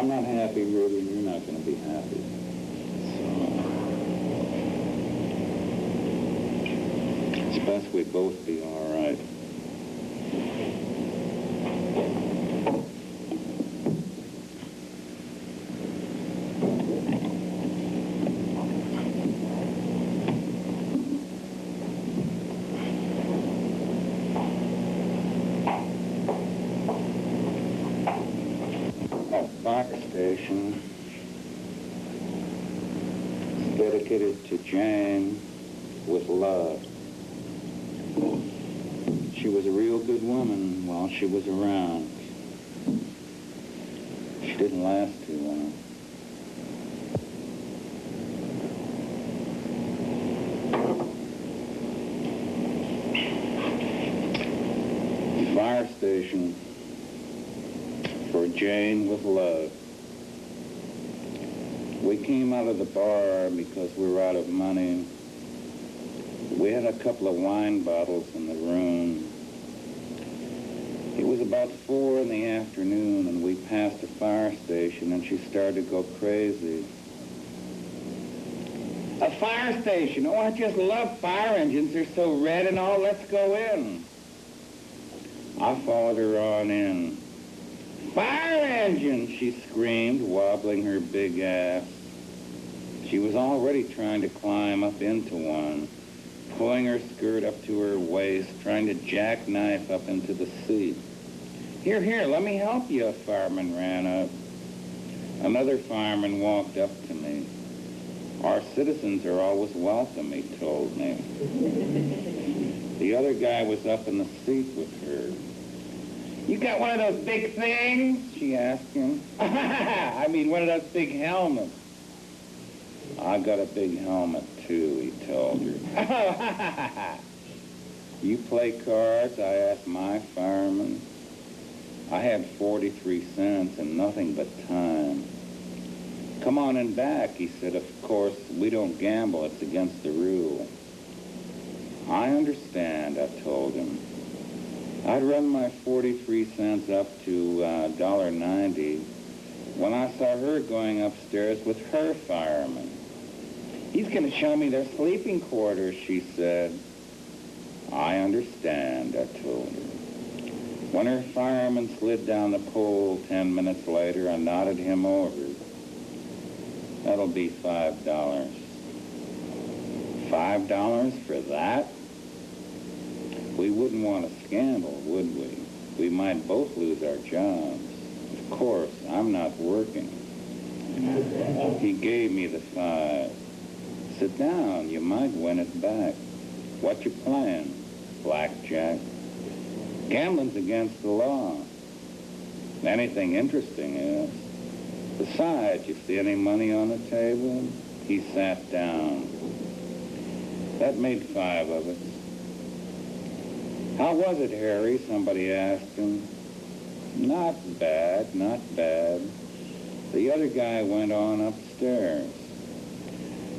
I'm not happy, Ruby, and you're not going to be happy. So, it's best we both be all right. Fire station dedicated to Jane with love. She was a real good woman while she was around. She didn't last too long. Fire station for Jane with love. We came out of the bar because we were out of money. We had a couple of wine bottles in the room. It was about 4 in the afternoon, and we passed a fire station, and she started to go crazy. A fire station? Oh, I just love fire engines. They're so red and all. Let's go in. I followed her on in. Fire engine, she screamed, wobbling her big ass. She was already trying to climb up into one, pulling her skirt up to her waist, trying to jackknife up into the seat. Here, let me help you, a fireman ran up. Another fireman walked up to me. Our citizens are always welcome, he told me. The other guy was up in the seat with her. You got one of those big things? She asked him. I mean, one of those big helmets. I got a big helmet, too, he told her. You play cards? I asked my fireman. I had 43 cents and nothing but time. Come on in back, he said. Of course, we don't gamble. It's against the rule. I understand, I told him. I'd run my 43 cents up to $1.90 when I saw her going upstairs with her fireman. He's going to show me their sleeping quarters, she said. I understand, I told her. When her fireman slid down the pole 10 minutes later, I nodded him over. That'll be $5. $5 for that? We wouldn't want a scandal, would we? We might both lose our jobs. Of course, I'm not working. He gave me the 5. Sit down, you might win it back. What you playing? Blackjack? Gambling's against the law. Anything interesting is. Besides, you see any money on the table? He sat down. That made 5 of us. How was it, Harry? Somebody asked him. Not bad, not bad. The other guy went on upstairs.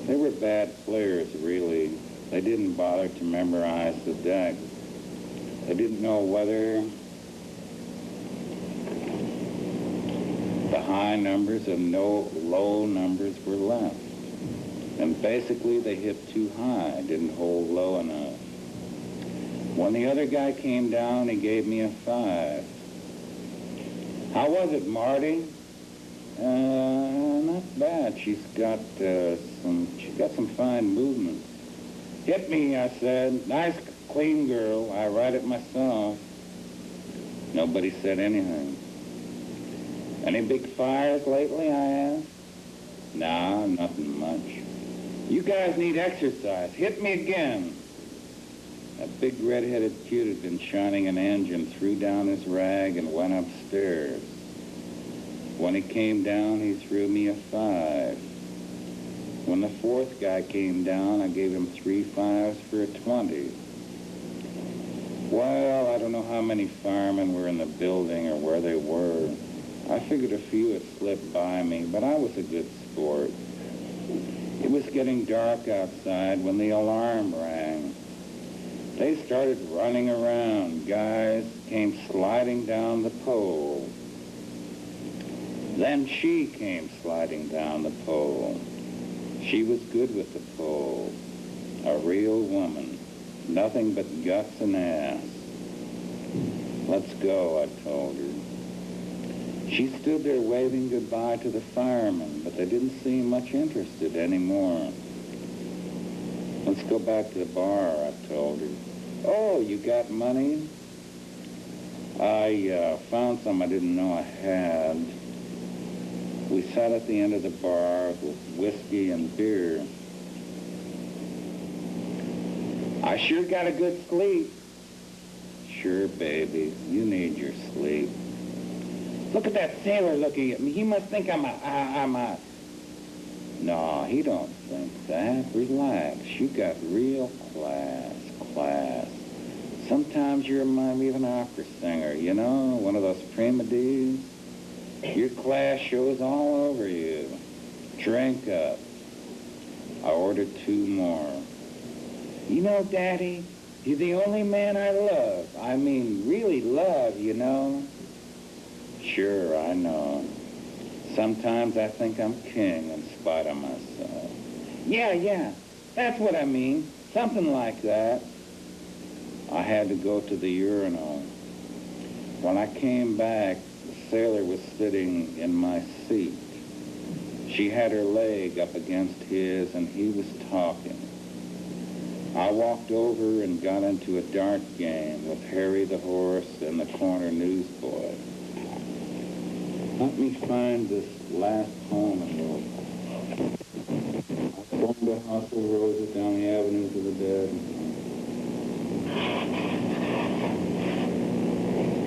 They were bad players, really. They didn't bother to memorize the deck. They didn't know whether the high numbers and no low numbers were left. And basically, they hit too high, didn't hold low enough. When the other guy came down, he gave me a 5. How was it, Marty? Not bad. She's got some fine movements. Hit me, I said. Nice, clean girl. I write it myself. Nobody said anything. Any big fires lately, I asked. Nah, nothing much. You guys need exercise. Hit me again. That big red-headed kid had been shining an engine, threw down his rag, and went upstairs. When he came down, he threw me a 5. When the 4th guy came down, I gave him 3 5s for a 20. Well, I don't know how many firemen were in the building or where they were. I figured a few had slipped by me, but I was a good sport. It was getting dark outside when the alarm rang. They started running around. Guys came sliding down the pole. Then she came sliding down the pole. She was good with the pole, a real woman, nothing but guts and ass. Let's go, I told her. She stood there waving goodbye to the firemen, but they didn't seem much interested anymore. Let's go back to the bar, I told her. Oh, you got money? I found some I didn't know I had. We sat at the end of the bar with whiskey and beer. I sure got a good sleep. Sure, baby, you need your sleep. Look at that sailor looking at me. He must think I'm a... No, he don't think that. Relax. You got real class. Sometimes you remind me of an opera singer, you know, one of those prima donnas. Your class shows all over you. Drink up. I ordered 2 more. You know, Daddy, you're the only man I love. I mean, really love, you know. Sure, I know. Sometimes I think I'm king in spite of myself. Yeah, that's what I mean. Something like that. I had to go to the urinal. When I came back, the sailor was sitting in my seat. She had her leg up against his, and he was talking. I walked over and got into a dart game with Harry the horse and the corner newsboy. Let me find this last poem I wrote. I'm going to hustle roses down the avenues of the dead.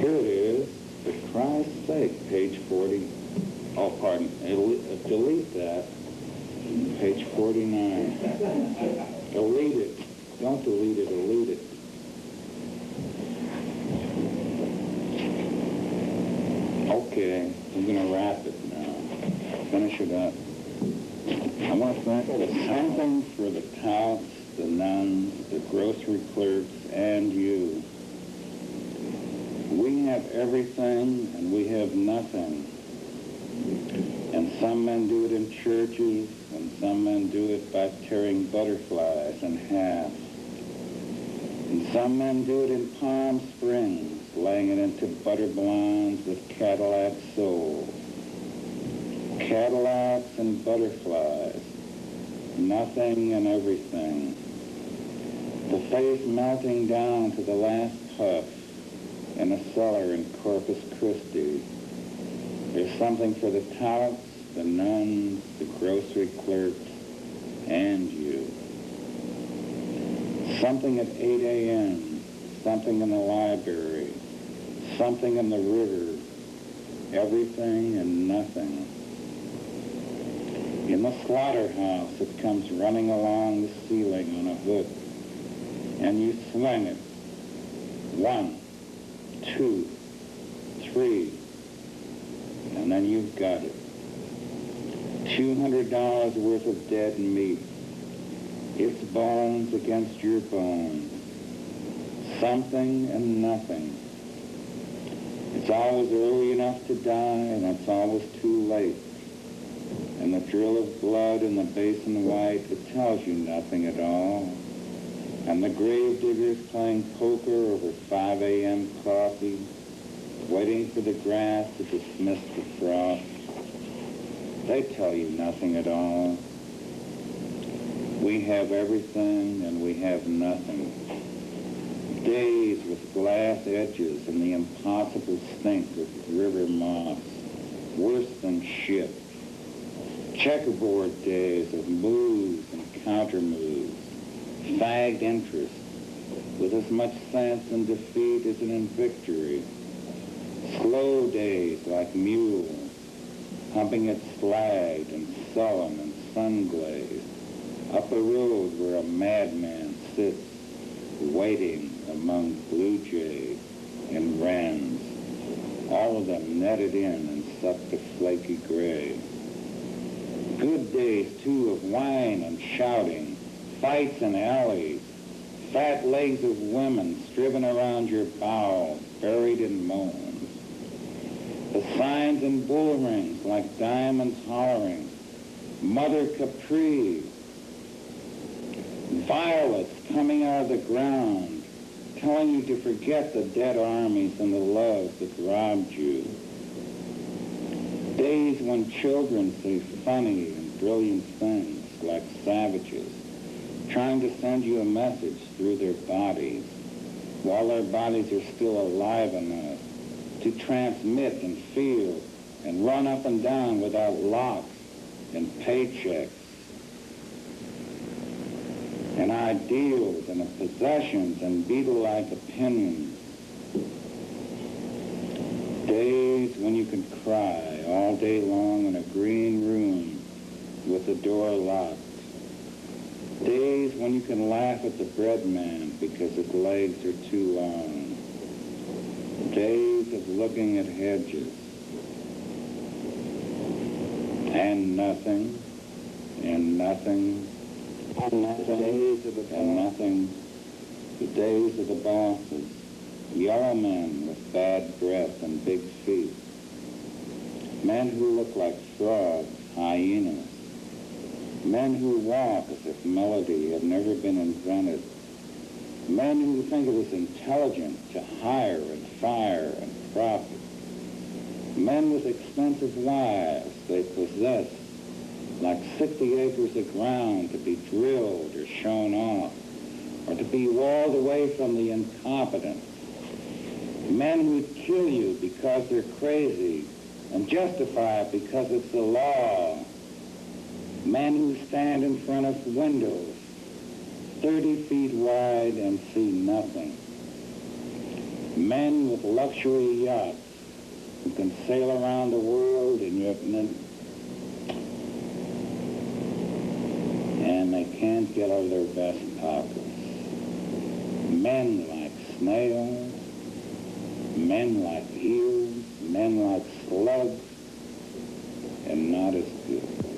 Here it is. For Christ's sake, page 40. Oh, pardon. Delete that. Page 49. Delete it. Don't delete it, delete it. Okay, I'm going to wrap it now. Finish it up. I want to thank something for the touts, the nuns, the grocery clerks, and you. We have everything, and we have nothing. And some men do it in churches, and some men do it by tearing butterflies in half. And some men do it in Palm Springs, laying it into butter blinds with Cadillac souls. Cadillacs and butterflies, nothing and everything. The face melting down to the last puff in a cellar in Corpus Christi. There's something for the touts, the nuns, the grocery clerks, and you. Something at 8 a.m., something in the library, something in the river, everything and nothing. In the slaughterhouse, it comes running along the ceiling on a hook, and you swing it. 1, 2, 3, and then you've got it. $200 worth of dead meat. Its bones against your bones. Something and nothing. It's always early enough to die, and it's always too late. And the drill of blood in the basin white, it tells you nothing at all. And the grave diggers playing poker over 5 a.m. coffee, waiting for the grass to dismiss the frost. They tell you nothing at all. We have everything and we have nothing. Days with glass edges and the impossible stink of river moss, worse than shit. Checkerboard days of moves and counter moves, fagged interest, with as much sense in defeat as in victory. Slow days like mules, humping it slagged and sullen and sun-glazed, up a road where a madman sits, waiting among blue jays and wrens, all of them netted in and sucked to flaky gray. Good days, too, of wine and shouting, fights in alleys, fat legs of women striven around your bowels, buried in moans. The signs and bull rings like diamonds hollering. Mother Capri. Violets coming out of the ground, telling you to forget the dead armies and the love that robbed you. Days when children say funny and brilliant things like savages, trying to send you a message through their bodies, while their bodies are still alive enough to transmit and feel and run up and down without locks and paychecks and ideals and possessions and beetle-like opinions. Days when you can cry all day long in a green room with the door locked. Days when you can laugh at the bread man because his legs are too long. Days of looking at hedges. And nothing, and nothing, and nothing. Days of the and nothing. The days of the bosses. Yellow men with bad breath and big feet. Men who look like frogs, hyenas. Men who walk as if melody had never been invented. Men who think it is intelligent to hire and fire and profit. Men with expensive wives they possess, like 60 acres of ground to be drilled or shown off, or to be walled away from the incompetent. Men who kill you because they're crazy and justify it because it's the law. Men who stand in front of windows 30 feet wide and see nothing. Men with luxury yachts who can sail around the world and they can't get out of their vest pockets. Men like snails, men like eels, men like slugs, and not as good.